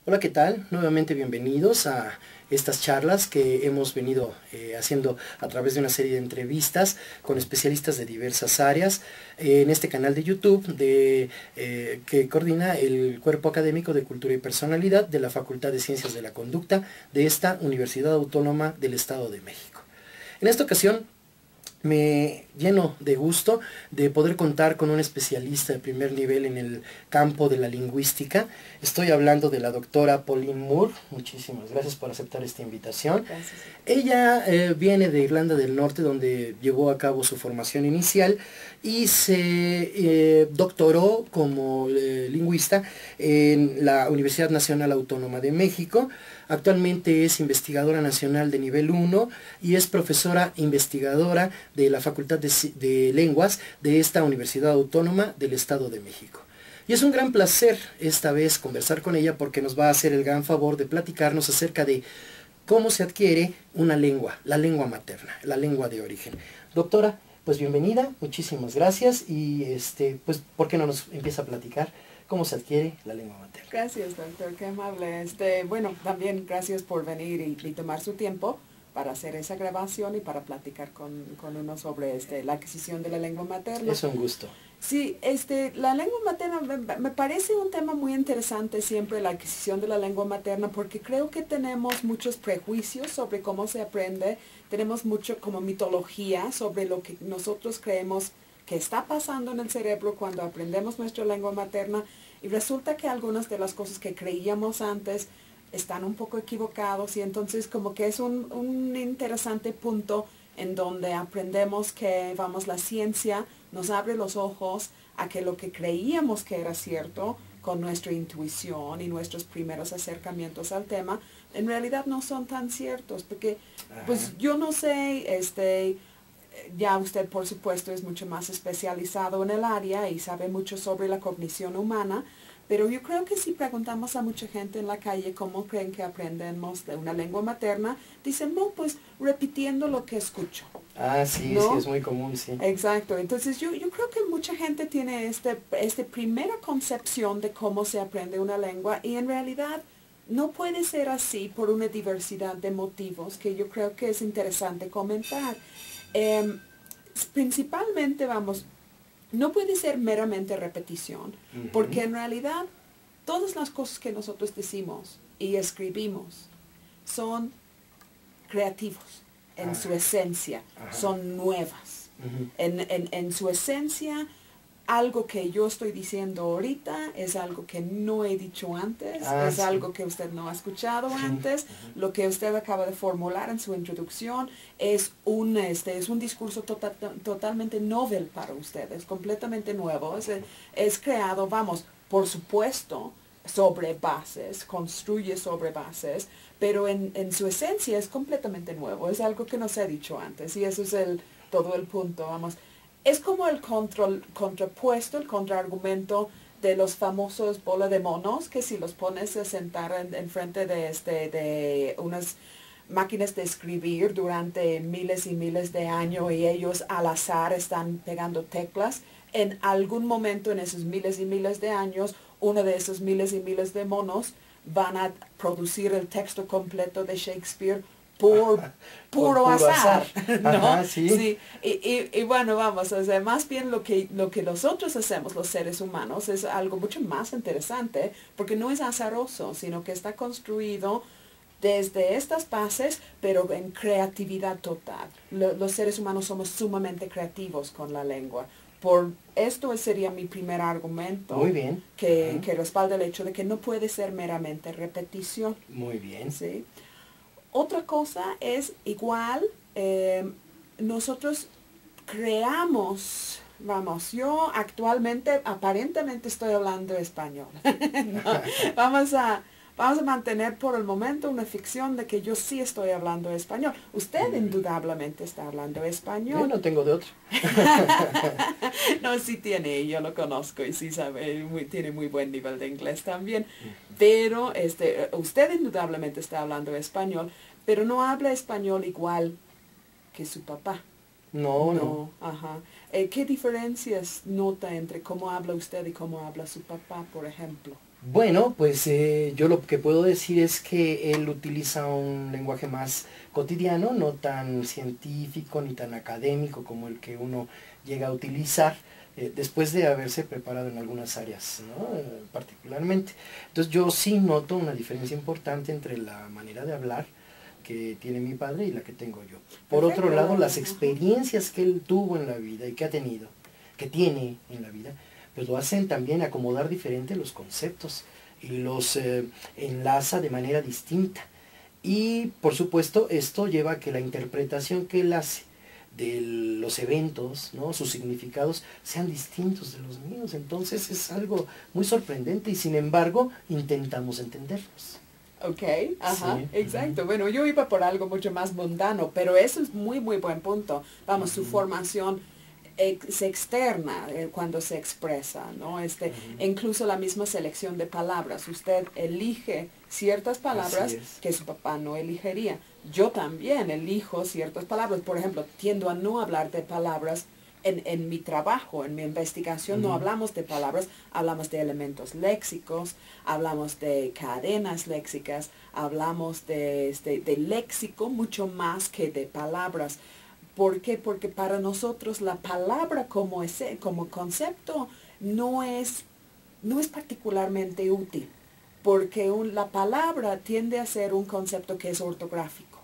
Hola, ¿qué tal? Nuevamente bienvenidos a estas charlas que hemos venido haciendo a través de una serie de entrevistas con especialistas de diversas áreas en este canal de YouTube que coordina el Cuerpo Académico de Cultura y Personalidad de la Facultad de Ciencias de la Conducta de esta Universidad Autónoma del Estado de México. En esta ocasión me lleno de gusto de poder contar con un especialista de primer nivel en el campo de la lingüística. Estoy hablando de la doctora Pauline Moore. Muchísimas gracias por aceptar esta invitación. Gracias. Ella viene de Irlanda del Norte, donde llevó a cabo su formación inicial y se doctoró como lingüista en la Universidad Nacional Autónoma de México. Actualmente es investigadora nacional de nivel 1 y es profesora investigadora de la Facultad de Lenguas de esta Universidad Autónoma del Estado de México. Y es un gran placer esta vez conversar con ella porque nos va a hacer el gran favor de platicarnos acerca de cómo se adquiere una lengua, la lengua materna, la lengua de origen. Doctora, pues bienvenida, muchísimas gracias y pues ¿por qué no nos empieza a platicar cómo se adquiere la lengua materna? Gracias, doctor, qué amable. Bueno, también gracias por venir y tomar su tiempo para hacer esa grabación y para platicar con uno sobre la adquisición de la lengua materna. Es un gusto. Sí, la lengua materna me parece un tema muy interesante siempre, la adquisición de la lengua materna, porque creo que tenemos muchos prejuicios sobre cómo se aprende, tenemos mucho como mitología sobre lo que nosotros creemos que está pasando en el cerebro cuando aprendemos nuestra lengua materna, y resulta que algunas de las cosas que creíamos antes están un poco equivocados, y entonces como que es un interesante punto en donde aprendemos que, la ciencia nos abre los ojos a que lo que creíamos que era cierto con nuestra intuición y nuestros primeros acercamientos al tema, en realidad no son tan ciertos, porque pues yo no sé, ya usted por supuesto es mucho más especializado en el área y sabe mucho sobre la cognición humana, pero yo creo que si preguntamos a mucha gente en la calle cómo creen que aprendemos de una lengua materna, dicen, no, pues repitiendo lo que escucho. Ah, sí, ¿no? sí, es muy común, sí. Exacto. Entonces yo creo que mucha gente tiene esta primera concepción de cómo se aprende una lengua, y en realidad no puede ser así por una diversidad de motivos que yo creo que es interesante comentar. Principalmente, no puede ser meramente repetición, porque en realidad todas las cosas que nosotros decimos y escribimos son creativos en su esencia, son nuevas. En su esencia, algo que yo estoy diciendo ahorita es algo que no he dicho antes, es algo que usted no ha escuchado antes. Lo que usted acaba de formular en su introducción es un discurso totalmente novel para usted, es completamente nuevo, es creado, por supuesto, sobre bases, construye sobre bases, pero en su esencia es completamente nuevo, es algo que no se ha dicho antes, y eso es todo el punto, Es como el contrapuesto, el contraargumento de los famosos bola de monos, que si los pones a sentar en frente de unas máquinas de escribir durante miles y miles de años, y ellos al azar están pegando teclas, en algún momento en esos miles y miles de años, uno de esos miles y miles de monos van a producir el texto completo de Shakespeare por puro azar, ¿no? Ajá, sí. Sí. Y bueno, o sea, más bien lo que nosotros hacemos, los seres humanos, es algo mucho más interesante, porque no es azaroso, sino que está construido desde estas bases, pero en creatividad total. Los seres humanos somos sumamente creativos con la lengua. Por esto sería mi primer argumento. Muy bien. Que respalda el hecho de que no puede ser meramente repetición. Muy bien. ¿Sí? Otra cosa es igual, nosotros creamos, yo actualmente aparentemente estoy hablando español. No, vamos a mantener por el momento una ficción de que yo sí estoy hablando español. Usted indudablemente está hablando español. Yo no tengo de otro. No, sí tiene, yo lo conozco y sí sabe, tiene muy buen nivel de inglés también. Pero usted indudablemente está hablando español, pero no habla español igual que su papá. No. Ajá. ¿Qué diferencias nota entre cómo habla usted y cómo habla su papá, por ejemplo? Bueno, pues yo lo que puedo decir es que él utiliza un lenguaje más cotidiano, no tan científico ni tan académico como el que uno llega a utilizar después de haberse preparado en algunas áreas, ¿no? Particularmente. Entonces yo sí noto una diferencia importante entre la manera de hablar que tiene mi padre y la que tengo yo. Por otro Perfecto. lado, las experiencias que él tuvo en la vida y que ha tenido, que tiene en la vida, pues lo hacen también acomodar diferente los conceptos y los enlaza de manera distinta. Y por supuesto esto lleva a que la interpretación que él hace de los eventos, ¿no? Sus significados sean distintos de los míos. Entonces es algo muy sorprendente y sin embargo intentamos entenderlos. Ok, ajá, Sí. exacto. Bueno, yo iba por algo mucho más mundano, pero eso es muy, muy buen punto. Vamos, su formación se externa cuando se expresa, ¿no? Incluso la misma selección de palabras. Usted elige ciertas palabras que su papá no elegiría. Yo también elijo ciertas palabras. Por ejemplo, tiendo a no hablar de palabras en mi trabajo, en mi investigación. No hablamos de palabras, hablamos de elementos léxicos, hablamos de cadenas léxicas, hablamos de léxico mucho más que de palabras. ¿Por qué? Porque para nosotros la palabra como concepto no es particularmente útil, porque la palabra tiende a ser un concepto que es ortográfico.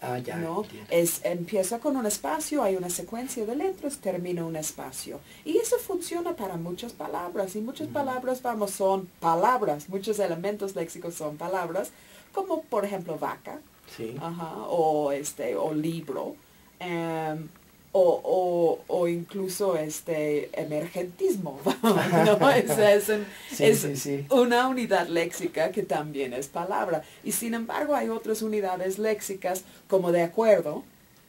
Ah, ya, ¿No? entiendo. Empieza con un espacio, hay una secuencia de letras, termina un espacio. Y eso funciona para muchas palabras. Y muchas palabras, vamos, son palabras. Muchos elementos léxicos son palabras, como por ejemplo vaca, Sí. ajá, o libro, em, o incluso emergentismo. ¿No? Es una unidad léxica que también es palabra. Y sin embargo hay otras unidades léxicas como de acuerdo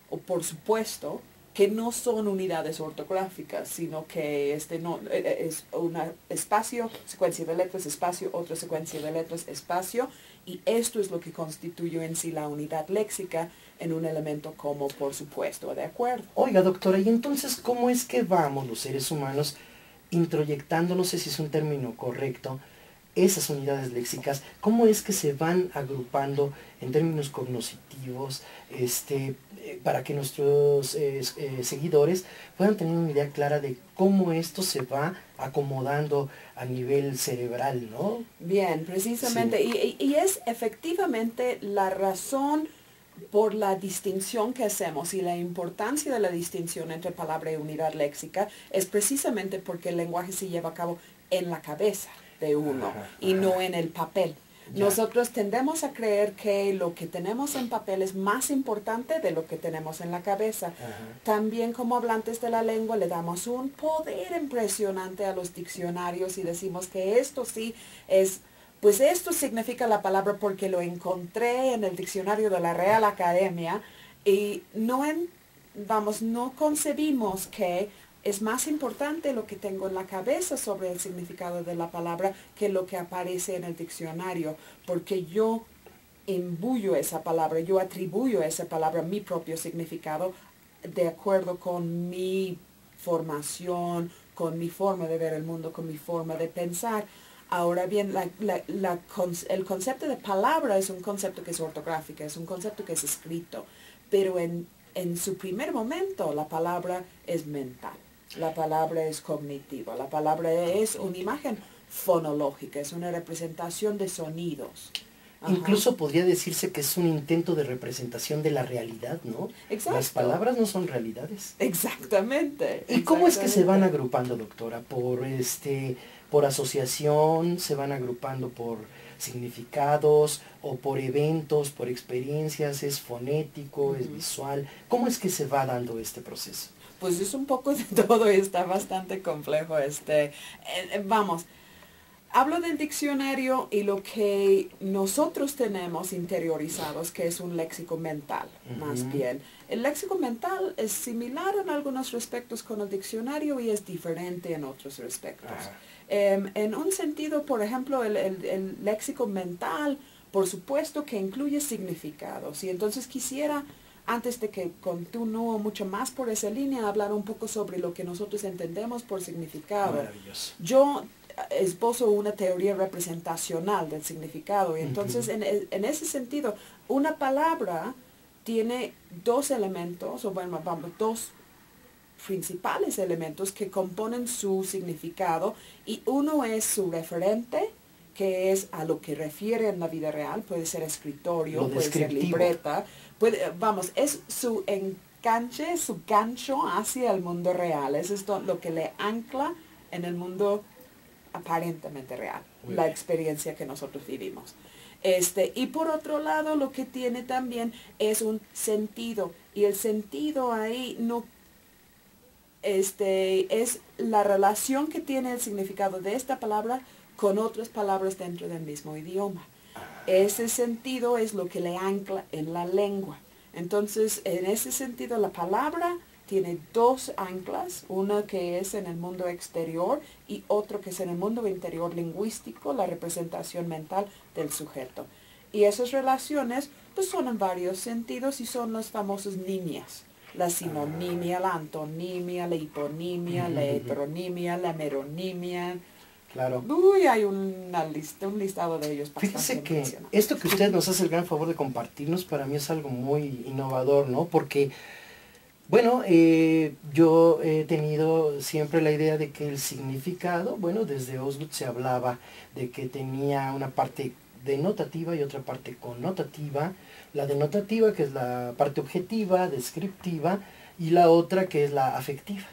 o por supuesto que no son unidades ortográficas, sino que es una espacio, secuencia de letras, espacio, otra secuencia de letras, espacio, y esto es lo que constituye en sí la unidad léxica en un elemento como por supuesto o de acuerdo. Oiga, doctora, ¿y entonces cómo es que vamos los seres humanos introyectando, no sé si es un término correcto, esas unidades léxicas, cómo es que se van agrupando en términos cognitivos, para que nuestros seguidores puedan tener una idea clara de cómo esto se va acomodando a nivel cerebral, ¿no? Bien, precisamente, sí. Y es efectivamente la razón por la distinción que hacemos y la importancia de la distinción entre palabra y unidad léxica es precisamente porque el lenguaje se lleva a cabo en la cabeza de uno y no en el papel. Ya. Nosotros tendemos a creer que lo que tenemos en papel es más importante de lo que tenemos en la cabeza. También como hablantes de la lengua le damos un poder impresionante a los diccionarios y decimos que esto sí es, pues esto significa la palabra porque lo encontré en el diccionario de la Real Academia y no concebimos que es más importante lo que tengo en la cabeza sobre el significado de la palabra que lo que aparece en el diccionario, porque yo imbuyo esa palabra, yo atribuyo a esa palabra mi propio significado de acuerdo con mi formación, con mi forma de ver el mundo, con mi forma de pensar. Ahora bien, el concepto de palabra es un concepto que es ortográfico, es un concepto que es escrito, pero en su primer momento la palabra es mental. La palabra es cognitiva, la palabra es una imagen fonológica, es una representación de sonidos. Incluso podría decirse que es un intento de representación de la realidad, ¿no? Exacto. Las palabras no son realidades. Exactamente. ¿Y cómo es que se van agrupando, doctora? ¿Por asociación? ¿Se van agrupando por significados? ¿O por eventos, por experiencias? ¿Es fonético? ¿Es visual? ¿Cómo es que se va dando este proceso? Pues es un poco de todo y está bastante complejo. Vamos, hablo del diccionario y lo que nosotros tenemos interiorizados, que es un léxico mental, más bien. El léxico mental es similar en algunos respectos con el diccionario y es diferente en otros respectos. En un sentido, por ejemplo, el léxico mental, por supuesto que incluye significados. Y entonces quisiera, antes de que continúe mucho más por esa línea, hablar un poco sobre lo que nosotros entendemos por significado. Maravilloso. Yo esbozo una teoría representacional del significado. Y entonces, en ese sentido, una palabra tiene dos elementos, o bueno, vamos, dos principales elementos que componen su significado, y uno es su referente, que es a lo que refiere en la vida real, puede ser escritorio, puede ser libreta, es su enganche, su gancho hacia el mundo real, es esto lo que le ancla en el mundo aparentemente real, la experiencia que nosotros vivimos. Y por otro lado, lo que tiene también es un sentido, y el sentido ahí no es la relación que tiene el significado de esta palabra con otras palabras dentro del mismo idioma. Ese sentido es lo que le ancla en la lengua. Entonces, en ese sentido, la palabra tiene dos anclas, una que es en el mundo exterior y otro que es en el mundo interior lingüístico, la representación mental del sujeto. Y esas relaciones pues son en varios sentidos y son las famosas nimias. La sinonimia, la antonimia, la hiponimia, la heteronimia, la meronimia. Claro. Uy, hay un listado de ellos. Fíjese que esto que usted nos hace el gran favor de compartirnos, para mí es algo muy innovador, ¿no? Porque, bueno, yo he tenido siempre la idea de que el significado, bueno, desde Osgood se hablaba de que tenía una parte denotativa y otra parte connotativa. La denotativa, que es la parte objetiva, descriptiva, y la otra que es la afectiva.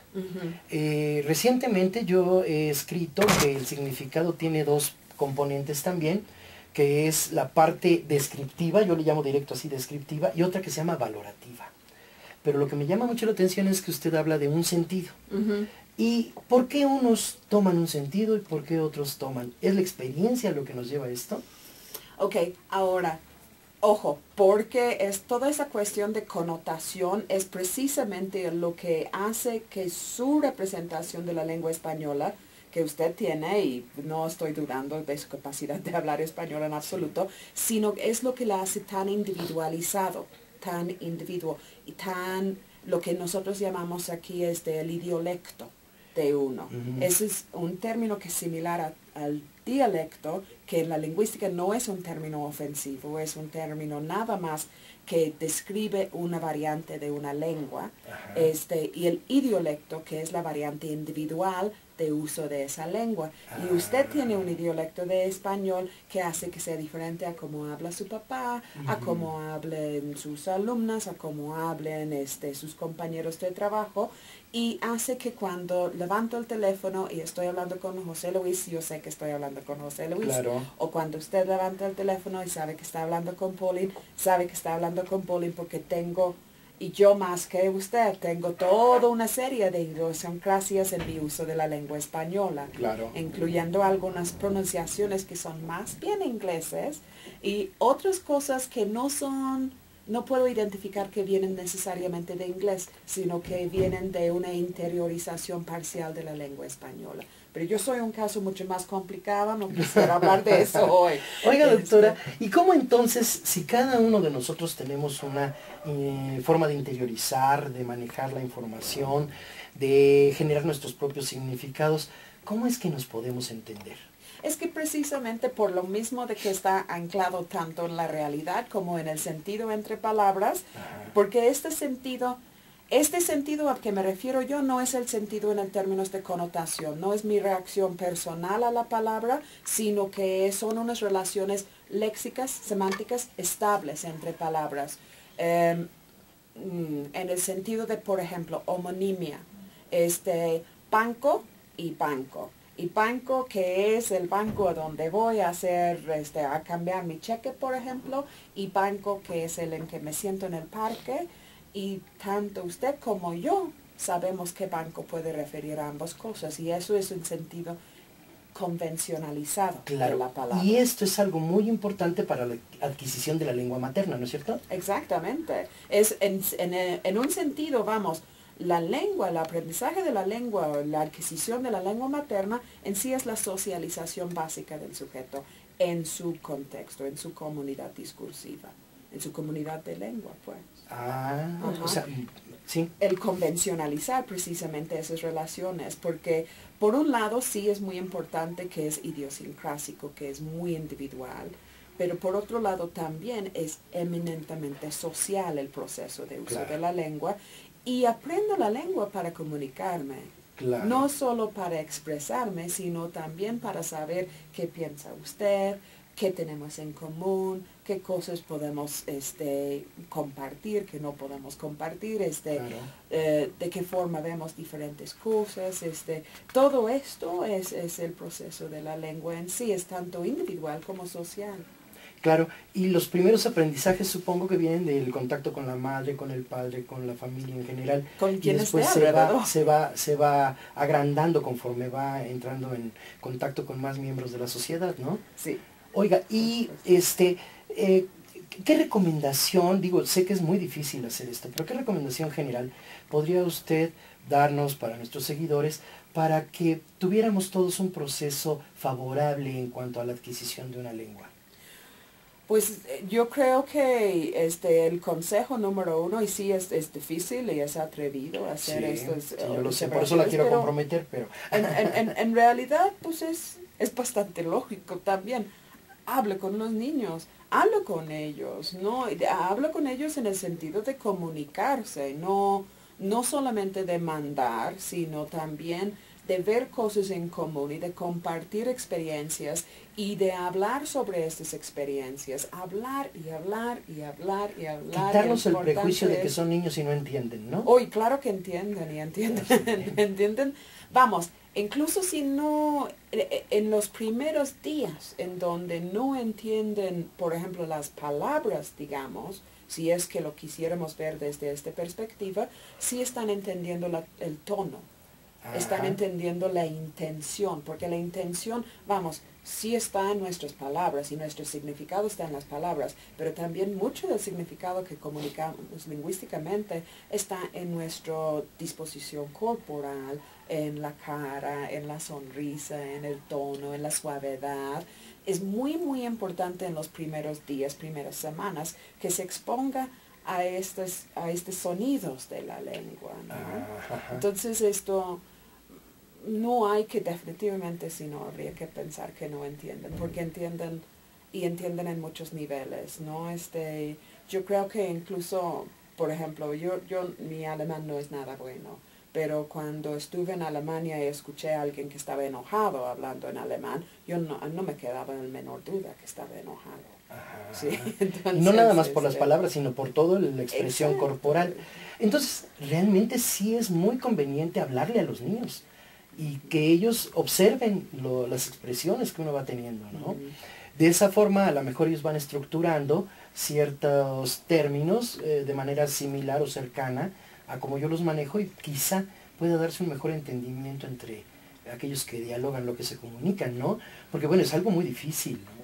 Recientemente yo he escrito que el significado tiene dos componentes también, que es la parte descriptiva, yo le llamo directo así descriptiva, y otra que se llama valorativa. Pero lo que me llama mucho la atención es que usted habla de un sentido. ¿Y por qué unos toman un sentido y por qué otros toman? ¿Es la experiencia lo que nos lleva a esto? Ok, ahora, ojo, porque es toda esa cuestión de connotación es precisamente lo que hace que su representación de la lengua española que usted tiene, y no estoy dudando de su capacidad de hablar español en absoluto, sino es lo que la hace tan individualizado, tan individuo, y tan, lo que nosotros llamamos aquí es el idiolecto de uno. Ese es un término que es similar al dialecto, que en la lingüística no es un término ofensivo, es un término nada más que describe una variante de una lengua, y el idiolecto, que es la variante individual de uso de esa lengua. Y usted tiene un idiolecto de español que hace que sea diferente a cómo habla su papá, a cómo hablen sus alumnas, a cómo hablen sus compañeros de trabajo, y hace que cuando levanto el teléfono y estoy hablando con José Luis, yo sé que estoy hablando con José Luis. Claro. O cuando usted levanta el teléfono y sabe que está hablando con Pauline, sabe que está hablando con Pauline porque tengo, y yo más que usted, tengo toda una serie de idiosincrasias en mi uso de la lengua española. Claro. Incluyendo algunas pronunciaciones que son más bien ingleses y otras cosas que no puedo identificar que vienen necesariamente de inglés, sino que vienen de una interiorización parcial de la lengua española. Pero yo soy un caso mucho más complicado, no quisiera hablar de eso hoy. Oiga, doctora, ¿y cómo entonces, si cada uno de nosotros tenemos una forma de interiorizar, de manejar la información, de generar nuestros propios significados, cómo es que nos podemos entender? Es que precisamente por lo mismo de que está anclado tanto en la realidad como en el sentido entre palabras, porque este sentido al que me refiero yo no es el sentido en términos de connotación, no es mi reacción personal a la palabra, sino que son unas relaciones léxicas, semánticas estables entre palabras. En el sentido de, por ejemplo, homonimia, banco y banco. Y banco, que es el banco a donde voy a hacer, a cambiar mi cheque, por ejemplo, y banco, que es el en que me siento en el parque, y tanto usted como yo sabemos que banco puede referir a ambas cosas, y eso es un sentido convencionalizado de la palabra. Y esto es algo muy importante para la adquisición de la lengua materna, ¿no es cierto? Exactamente. Es en un sentido, vamos, la lengua, el aprendizaje de la lengua, la adquisición de la lengua materna, en sí es la socialización básica del sujeto en su contexto, en su comunidad discursiva. en su comunidad de lengua, pues. O sea, sí. El convencionalizar precisamente esas relaciones, porque por un lado sí es muy importante que es idiosincrásico, que es muy individual, pero por otro lado también es eminentemente social el proceso de uso de la lengua, y aprendo la lengua para comunicarme. Claro. No solo para expresarme, sino también para saber qué piensa usted, qué tenemos en común, qué cosas podemos compartir, qué no podemos compartir, de qué forma vemos diferentes cosas. Todo esto es el proceso de la lengua en sí, es tanto individual como social. Claro, y los primeros aprendizajes supongo que vienen del contacto con la madre, con el padre, con la familia en general. Con quien y después esté alrededor. se va agrandando conforme va entrando en contacto con más miembros de la sociedad, ¿no? Sí. Oiga, y ¿qué recomendación, digo, sé que es muy difícil hacer esto, pero qué recomendación general podría usted darnos para nuestros seguidores para que tuviéramos todos un proceso favorable en cuanto a la adquisición de una lengua? Pues yo creo que el consejo número uno, y sí es difícil y es atrevido a hacer estos... Sí, yo lo sé, por eso la quiero comprometer, pero... En realidad, pues es bastante lógico también. Hable con los niños, habla con ellos, ¿no? Habla con ellos en el sentido de comunicarse, no solamente de mandar, sino también de ver cosas en común y de compartir experiencias y de hablar sobre estas experiencias, hablar y hablar y hablar y hablar. Quitarnos el prejuicio de que son niños y no entienden, ¿no? Hoy, claro que entienden y entienden, entienden. Vamos, incluso si no, en los primeros días en donde no entienden, por ejemplo, las palabras, digamos, si es que lo quisiéramos ver desde esta perspectiva, sí están entendiendo el tono. Están entendiendo la intención, porque la intención, vamos, sí está en nuestras palabras y nuestro significado está en las palabras, pero también mucho del significado que comunicamos lingüísticamente está en nuestra disposición corporal, en la cara, en la sonrisa, en el tono, en la suavidad. Es muy, muy importante en los primeros días, primeras semanas, que se exponga a estos sonidos de la lengua, ¿no? Entonces esto no hay que definitivamente, sino habría que pensar que no entienden, porque entienden y entienden en muchos niveles, ¿no? Yo creo que incluso, por ejemplo, mi alemán no es nada bueno, pero cuando estuve en Alemania y escuché a alguien que estaba enojado hablando en alemán, yo no me quedaba en la menor duda que estaba enojado. Sí, entonces, y no nada más por las palabras, sino por toda la expresión corporal. Entonces, realmente sí es muy conveniente hablarle a los niños y que ellos observen las expresiones que uno va teniendo, ¿no? De esa forma, a lo mejor ellos van estructurando ciertos términos de manera similar o cercana a como yo los manejo, y quizá pueda darse un mejor entendimiento entre aquellos que dialogan, lo que se comunican, ¿no? Porque bueno, es algo muy difícil, ¿no?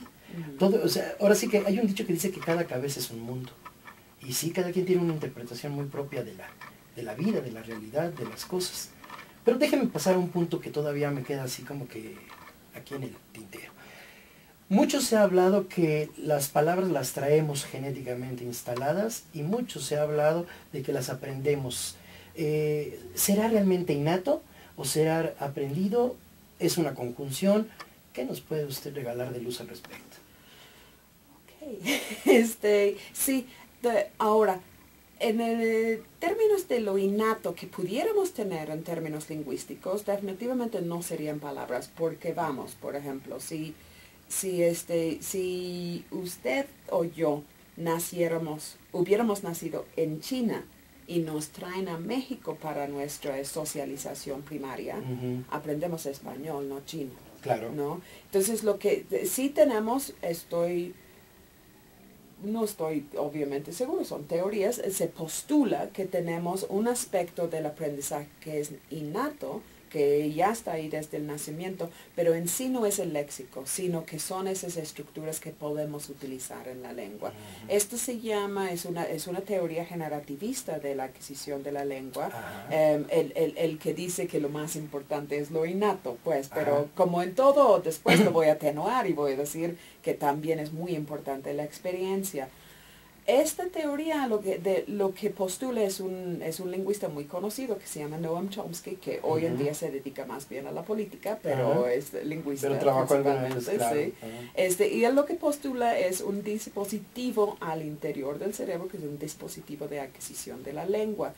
Todo, o sea, ahora sí que hay un dicho que dice que cada cabeza es un mundo. Y sí, cada quien tiene una interpretación muy propia de la vida, de la realidad, de las cosas. Pero déjenme pasar a un punto que todavía me queda así como que aquí en el tintero. Mucho se ha hablado que las palabras las traemos genéticamente instaladas y mucho se ha hablado de que las aprendemos. ¿Será realmente innato o será aprendido? ¿Es una conjunción? ¿Qué nos puede usted regalar de luz al respecto? Sí, ahora, en términos de lo innato que pudiéramos tener en términos lingüísticos, definitivamente no serían palabras, porque vamos, por ejemplo, si usted o yo hubiéramos nacido en China y nos traen a México para nuestra socialización primaria, aprendemos español, no chino. Claro. ¿No? Entonces lo que sí tenemos, no estoy obviamente seguro, son teorías, se postula que tenemos un aspecto del aprendizaje que es innato, que ya está ahí desde el nacimiento, pero en sí no es el léxico, sino que son esas estructuras que podemos utilizar en la lengua. Esto se llama, es una teoría generativista de la adquisición de la lengua, el que dice que lo más importante es lo innato, pues, pero como en todo, después lo voy a atenuar y voy a decir que también es muy importante la experiencia. Esta teoría lo que postula es un lingüista muy conocido que se llama Noam Chomsky, que hoy en día se dedica más bien a la política, pero es lingüista. Pero trabajó alguna vez, claro. Sí. Y él lo que postula es un dispositivo al interior del cerebro, que es un dispositivo de adquisición de la lengua.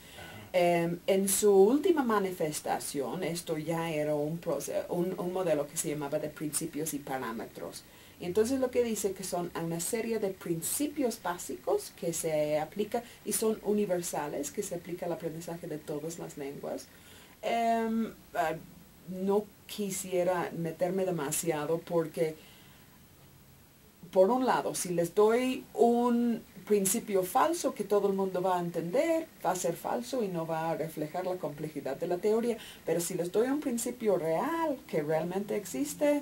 En su última manifestación, esto ya era un modelo que se llamaba de principios y parámetros. Y entonces lo que dice que son una serie de principios básicos que se aplica y son universales, que se aplica al aprendizaje de todas las lenguas. No quisiera meterme demasiado porque, por un lado, si les doy un principio falso que todo el mundo va a entender, va a ser falso y no va a reflejar la complejidad de la teoría. Pero si les doy un principio real que realmente existe,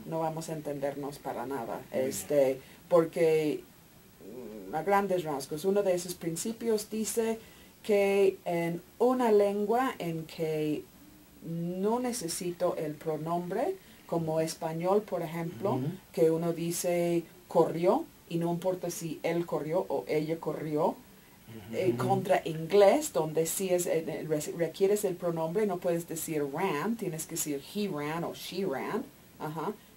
no vamos a entendernos para nada. Porque a grandes rasgos, uno de esos principios dice que en una lengua en que no necesito el pronombre, como español, por ejemplo, que uno dice corrió, y no importa si él corrió o ella corrió, contra inglés, donde sí requieres el pronombre, no puedes decir ran, tienes que decir he ran o she ran,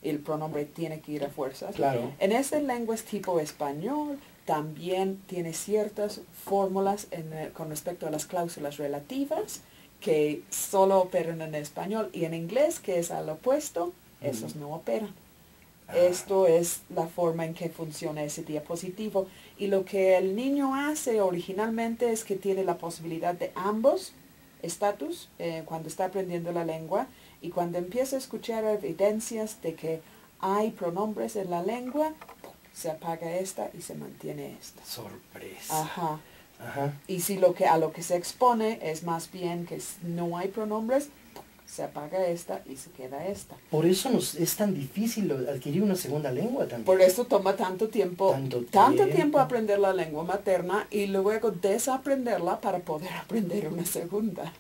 el pronombre tiene que ir a fuerzas. Claro. En esas lenguas tipo español, también tiene ciertas fórmulas con respecto a las cláusulas relativas, que solo operan en español, y en inglés, que es al opuesto, esos no operan. Esto es la forma en que funciona ese diapositivo. Y lo que el niño hace originalmente es que tiene la posibilidad de ambos estatus cuando está aprendiendo la lengua, y cuando empieza a escuchar evidencias de que hay pronombres en la lengua, se apaga esta y se mantiene esta. Sorpresa. Ajá. Y si a lo que se expone es más bien que no hay pronombres, se apaga esta y se queda esta. Por eso es tan difícil adquirir una segunda lengua también. Por eso toma tanto tiempo aprender la lengua materna y luego desaprenderla para poder aprender una segunda.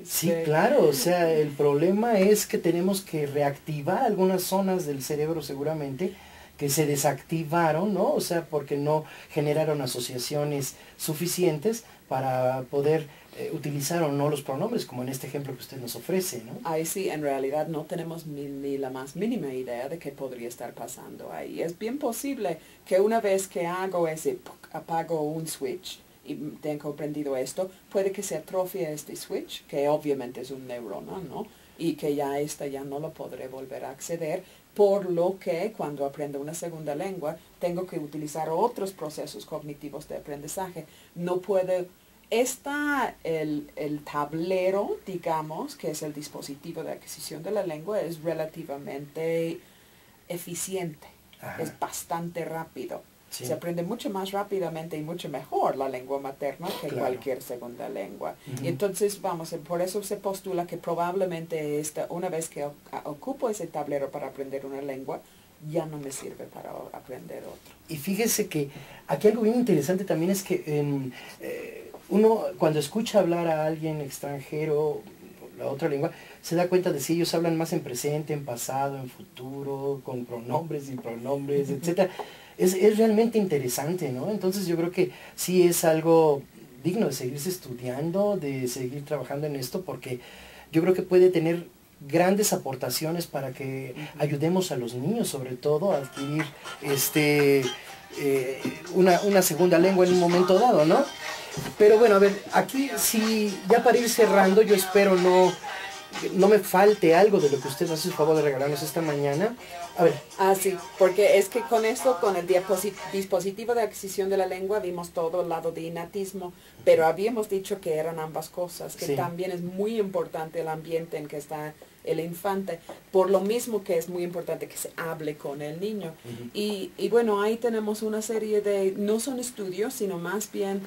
Sí, claro, o sea, el problema es que tenemos que reactivar algunas zonas del cerebro seguramente que se desactivaron, ¿no? O sea, porque no generaron asociaciones suficientes para poder utilizar o no los pronombres, como en este ejemplo que usted nos ofrece, ¿no? Ahí sí, en realidad no tenemos ni la más mínima idea de qué podría estar pasando ahí. Es bien posible que una vez que hago apago un switch y tengo aprendido esto, puede que se atrofie este switch, que obviamente es un neurona, ¿no? Y que ya no lo podré volver a acceder, por lo que cuando aprendo una segunda lengua tengo que utilizar otros procesos cognitivos de aprendizaje. No puedo. Está el tablero, digamos, que es el dispositivo de adquisición de la lengua, es relativamente eficiente. Es bastante rápido. Sí. Se aprende mucho más rápidamente y mucho mejor la lengua materna que cualquier segunda lengua. Y entonces, por eso se postula que probablemente una vez que ocupo ese tablero para aprender una lengua, ya no me sirve para aprender otra. Y fíjese que aquí algo bien interesante también es que uno cuando escucha hablar a alguien extranjero la otra lengua, se da cuenta de si ellos hablan más en presente, en pasado, en futuro, con pronombres y pronombres, etc. Es realmente interesante, ¿no? Entonces yo creo que sí es algo digno de seguirse estudiando, de seguir trabajando en esto, porque yo creo que puede tener grandes aportaciones para que ayudemos a los niños, sobre todo, a adquirir una segunda lengua en un momento dado, ¿no? Pero bueno, a ver, aquí sí, ya para ir cerrando, yo espero no me falte algo de lo que usted hace el favor de regalarnos esta mañana. A ver. Sí, porque es que con esto, con el dispositivo de adquisición de la lengua, vimos todo el lado de innatismo, pero habíamos dicho que eran ambas cosas, que también es muy importante el ambiente en que está el infante, por lo mismo que es muy importante que se hable con el niño. Y bueno, ahí tenemos una serie no son estudios, sino más bien,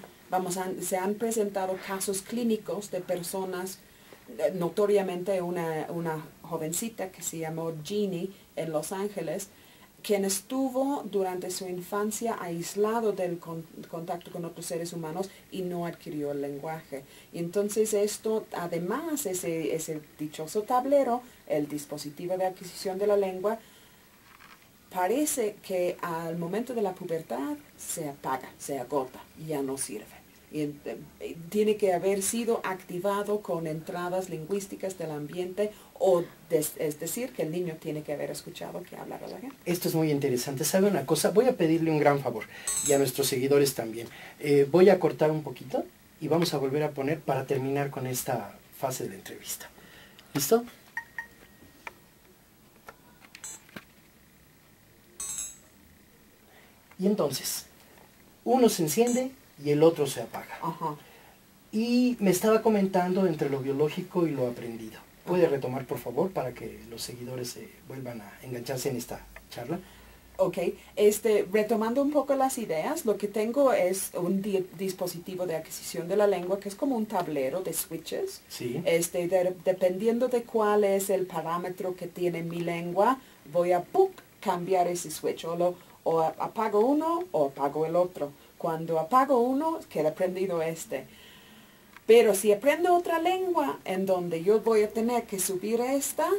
se han presentado casos clínicos de personas, notoriamente una jovencita que se llamó Jeannie en Los Ángeles, quien estuvo durante su infancia aislado del contacto con otros seres humanos y no adquirió el lenguaje. Y entonces esto, además, ese dichoso tablero, el dispositivo de adquisición de la lengua, parece que al momento de la pubertad se apaga, se agota, ya no sirve. Y tiene que haber sido activado con entradas lingüísticas del ambiente es decir, que el niño tiene que haber escuchado que hablara la gente. Esto es muy interesante. ¿Sabe una cosa? Voy a pedirle un gran favor y a nuestros seguidores también. Voy a cortar un poquito y vamos a volver a poner para terminar con esta fase de la entrevista. ¿Listo? Y entonces, uno se enciende y el otro se apaga. Ajá. Y me estaba comentando entre lo biológico y lo aprendido. ¿Puede retomar, por favor, para que los seguidores se vuelvan a engancharse en esta charla? Ok, retomando un poco las ideas, lo que tengo es un dispositivo de adquisición de la lengua que es como un tablero de switches. Sí. Dependiendo de cuál es el parámetro que tiene mi lengua, voy a cambiar ese switch. O apago uno o apago el otro. Cuando apago uno, queda prendido este. Pero si aprendo otra lengua en donde yo voy a tener que subir esta,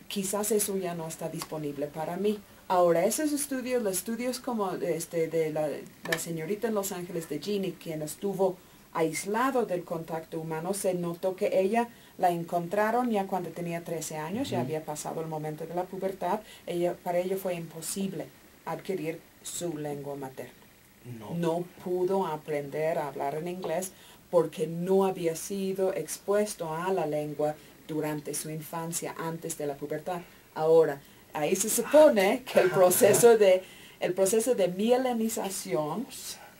quizás eso ya no está disponible para mí. Ahora, esos estudios, los estudios como de la señorita en Los Ángeles, de Jeannie, quien estuvo aislado del contacto humano, se notó que ella la encontraron ya cuando tenía 13 años, ya había pasado el momento de la pubertad. Para ella fue imposible adquirir su lengua materna. No pudo aprender a hablar en inglés porque no había sido expuesto a la lengua durante su infancia, antes de la pubertad. Ahora, ahí se supone que el proceso de mielinización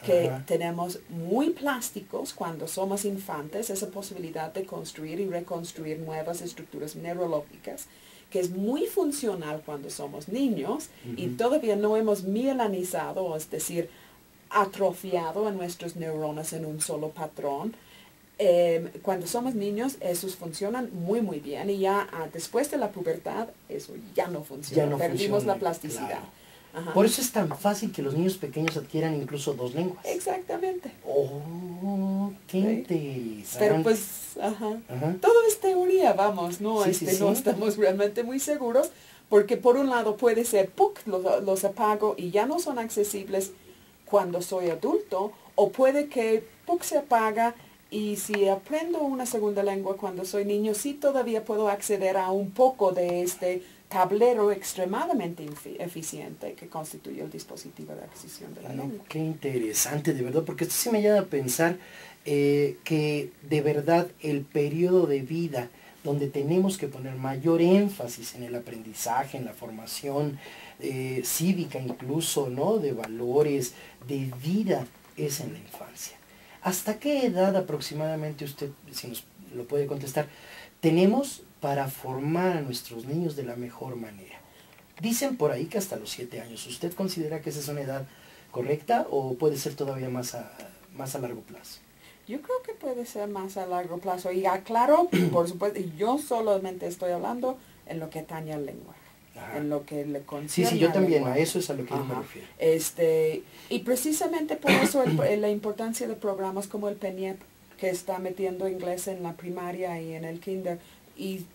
que tenemos muy plásticos cuando somos infantes, esa posibilidad de construir y reconstruir nuevas estructuras neurológicas, que es muy funcional cuando somos niños y todavía no hemos mielinizado, es decir, atrofiado a nuestras neuronas en un solo patrón. Cuando somos niños, esos funcionan muy, muy bien y ya después de la pubertad, eso ya no funciona. Ya no Perdimos funciona, la plasticidad. claro. Ajá. Por eso es tan fácil que los niños pequeños adquieran incluso 2 lenguas. Exactamente. Oh, qué interesante. Pero pues, todo es teoría, vamos, ¿no? Sí, sí, No sí. estamos realmente muy seguros, porque por un lado puede ser, los apago y ya no son accesibles cuando soy adulto, o puede que se apaga y si aprendo una segunda lengua cuando soy niño, sí todavía puedo acceder a un poco de este tablero extremadamente eficiente que constituye el dispositivo de adquisición de la lengua. Qué interesante, de verdad, porque esto sí me lleva a pensar que de verdad el periodo de vida donde tenemos que poner mayor énfasis en el aprendizaje, en la formación cívica incluso, ¿no? De valores, de vida, es en la infancia. ¿Hasta qué edad aproximadamente usted, si nos lo puede contestar, tenemos para formar a nuestros niños de la mejor manera? Dicen por ahí que hasta los 7 años. ¿Usted considera que esa es una edad correcta o puede ser todavía más a largo plazo? Yo creo que puede ser más a largo plazo. Y aclaro, por supuesto, yo solamente estoy hablando en lo que atañe al lenguaje. En lo que le concierne. Sí, yo también, lenguaje. a eso es a lo que yo me refiero. Y precisamente por eso la importancia de programas como el PENIEP, que está metiendo inglés en la primaria y en el kinder, y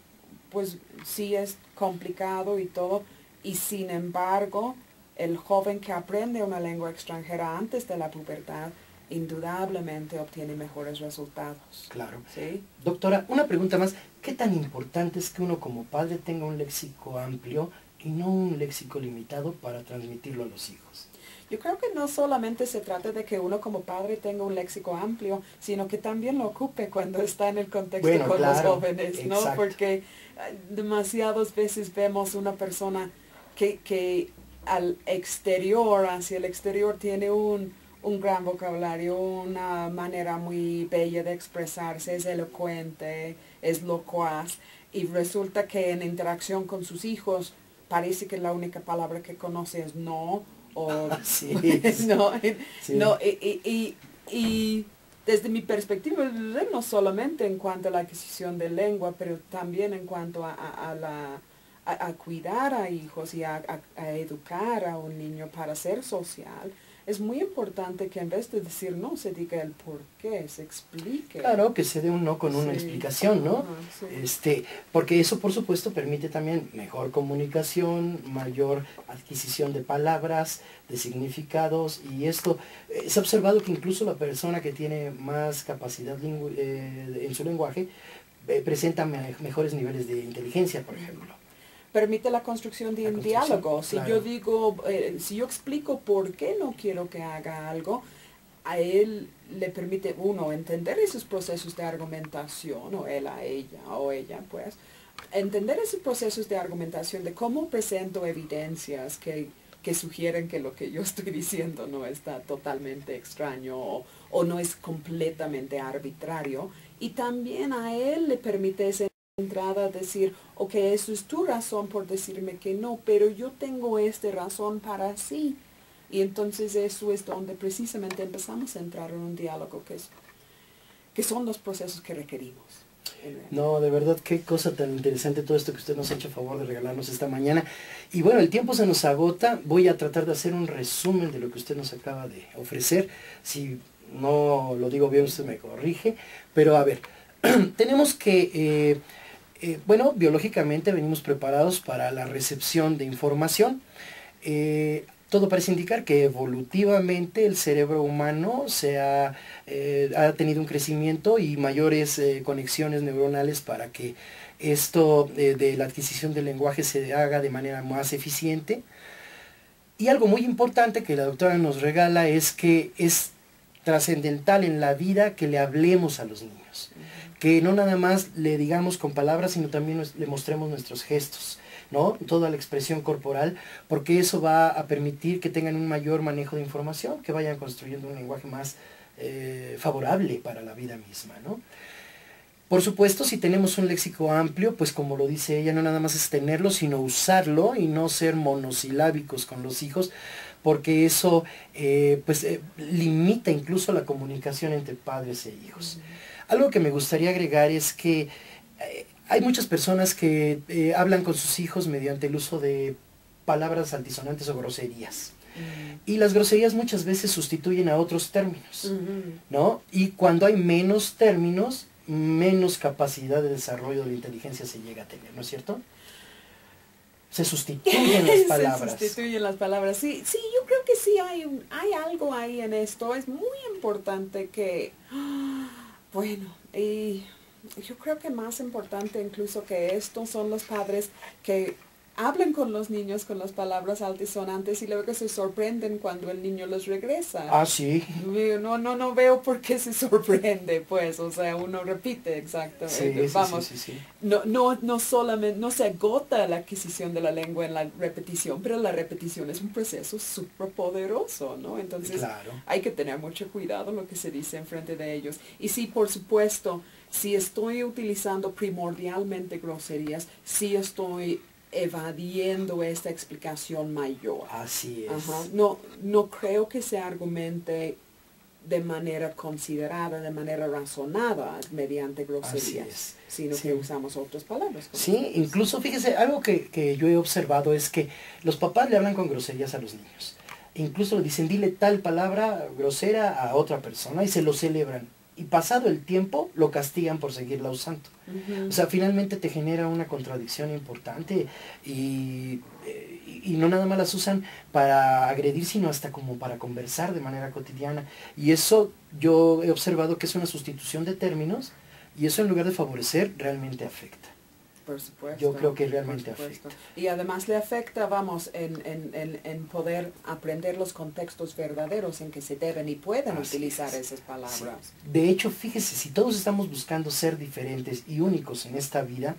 pues sí es complicado y todo, y sin embargo, el joven que aprende una lengua extranjera antes de la pubertad, indudablemente obtiene mejores resultados. Claro. ¿Sí? Doctora, una pregunta más. ¿Qué tan importante es que uno como padre tenga un léxico amplio y no un léxico limitado para transmitirlo a los hijos? Yo creo que no solamente se trata de que uno como padre tenga un léxico amplio, sino que también lo ocupe cuando está en el contexto con los jóvenes, ¿no? Exacto. Porque demasiadas veces vemos una persona que al exterior, hacia el exterior, tiene un gran vocabulario, una manera muy bella de expresarse, es elocuente, es locuaz, y resulta que en interacción con sus hijos parece que la única palabra que conoce es no, o Sí, no, sí. no, y desde mi perspectiva, no solamente en cuanto a la adquisición de lengua, pero también en cuanto a cuidar a hijos y a educar a un niño para ser social, es muy importante que en vez de decir no, se diga el por qué, se explique. Claro, que se dé un no con una explicación, ¿no? Sí. Porque eso, por supuesto, permite también mejor comunicación, mayor adquisición de palabras, de significados, y esto, se ha observado que incluso la persona que tiene más capacidad en su lenguaje, presenta mejores niveles de inteligencia, por ejemplo. Permite la construcción de un diálogo. Si claro. yo digo, si yo explico por qué no quiero que haga algo, a él le permite, uno, entender esos procesos de argumentación, o él a ella, o ella, pues, entender esos procesos de argumentación, de cómo presento evidencias que sugieren que lo que yo estoy diciendo no está totalmente extraño o no es completamente arbitrario. Y también a él le permite esa entrada a decir, ok, eso es tu razón por decirme que no, pero yo tengo esta razón para sí. Y entonces eso es donde precisamente empezamos a entrar en un diálogo que son los procesos que requerimos. No, de verdad, qué cosa tan interesante todo esto que usted nos ha hecho a favor de regalarnos esta mañana. Y bueno, el tiempo se nos agota. Voy a tratar de hacer un resumen de lo que usted nos acaba de ofrecer. Si no lo digo bien, usted me corrige. Pero a ver, tenemos que, bueno, biológicamente venimos preparados para la recepción de información. Todo parece indicar que evolutivamente el cerebro humano ha tenido un crecimiento y mayores conexiones neuronales para que esto de la adquisición del lenguaje se haga de manera más eficiente. Y algo muy importante que la doctora nos regala es que es trascendental en la vida que le hablemos a los niños. Que no nada más le digamos con palabras, sino también le mostremos nuestros gestos, ¿no? Toda la expresión corporal, porque eso va a permitir que tengan un mayor manejo de información, que vayan construyendo un lenguaje más favorable para la vida misma, ¿no? Por supuesto, si tenemos un léxico amplio, pues como lo dice ella, no nada más es tenerlo, sino usarlo y no ser monosilábicos con los hijos, porque eso limita incluso la comunicación entre padres e hijos. Algo que me gustaría agregar es que hay muchas personas que hablan con sus hijos mediante el uso de palabras altisonantes o groserías. Y las groserías muchas veces sustituyen a otros términos, ¿no? Y cuando hay menos términos, menos capacidad de desarrollo de la inteligencia se llega a tener, ¿no es cierto? Se sustituyen las palabras. Se sustituyen las palabras. Sí, yo creo que sí hay algo ahí en esto. Es muy importante que, bueno, y yo creo que más importante incluso que esto son los padres que hablen con los niños con las palabras altisonantes y luego se sorprenden cuando el niño los regresa. Ah, sí. No veo por qué se sorprende, pues, o sea, uno repite, exacto. Sí, vamos, sí. No solamente, no se agota la adquisición de la lengua en la repetición, pero la repetición es un proceso súper poderoso, ¿no? Entonces, claro, hay que tener mucho cuidado lo que se dice en frente de ellos. Y sí, por supuesto, si estoy utilizando primordialmente groserías, sí estoy evadiendo esta explicación mayor. Así es. Ajá. No creo que se argumente de manera considerada, de manera razonada mediante groserías, sino que usamos otras palabras. Sí, incluso fíjese, algo que yo he observado es que los papás le hablan con groserías a los niños. Incluso le dicen, dile tal palabra grosera a otra persona y se lo celebran. Y pasado el tiempo, lo castigan por seguirla usando. O sea, finalmente te genera una contradicción importante y no nada más las usan para agredir, sino hasta como para conversar de manera cotidiana. Y eso yo he observado que es una sustitución de términos y eso en lugar de favorecer, realmente afecta. Por supuesto. Yo creo que realmente afecta. Y además le afecta, vamos, en poder aprender los contextos verdaderos en que se deben y pueden utilizar esas palabras. Sí. De hecho, fíjese, si todos estamos buscando ser diferentes y únicos en esta vida,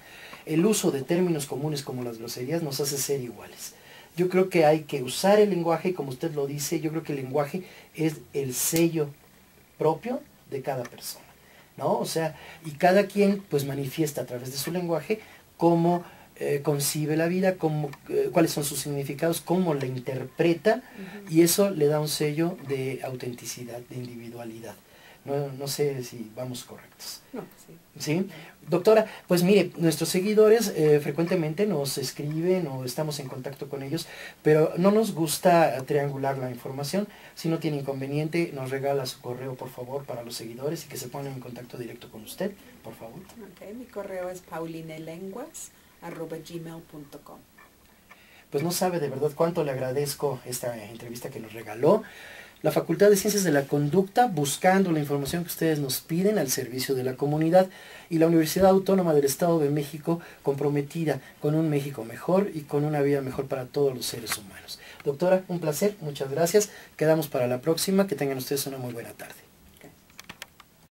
el uso de términos comunes como las groserías nos hace ser iguales. Yo creo que hay que usar el lenguaje, como usted lo dice, yo creo que el lenguaje es el sello propio de cada persona, ¿no? O sea, y cada quien pues manifiesta a través de su lenguaje cómo concibe la vida, cuáles son sus significados, cómo la interpreta, y eso le da un sello de autenticidad, de individualidad, No sé si vamos correctos. No, sí. ¿Sí? Doctora, pues mire, nuestros seguidores frecuentemente nos escriben o estamos en contacto con ellos, pero no nos gusta triangular la información. Si no tiene inconveniente, nos regala su correo, por favor, para los seguidores y que se pongan en contacto directo con usted, por favor. Okay, mi correo es paulinelenguas@gmail.com. Pues no sabe de verdad cuánto le agradezco esta entrevista que nos regaló. La Facultad de Ciencias de la Conducta, buscando la información que ustedes nos piden al servicio de la comunidad, y la Universidad Autónoma del Estado de México, comprometida con un México mejor y con una vida mejor para todos los seres humanos. Doctora, un placer, muchas gracias. Quedamos para la próxima. Que tengan ustedes una muy buena tarde.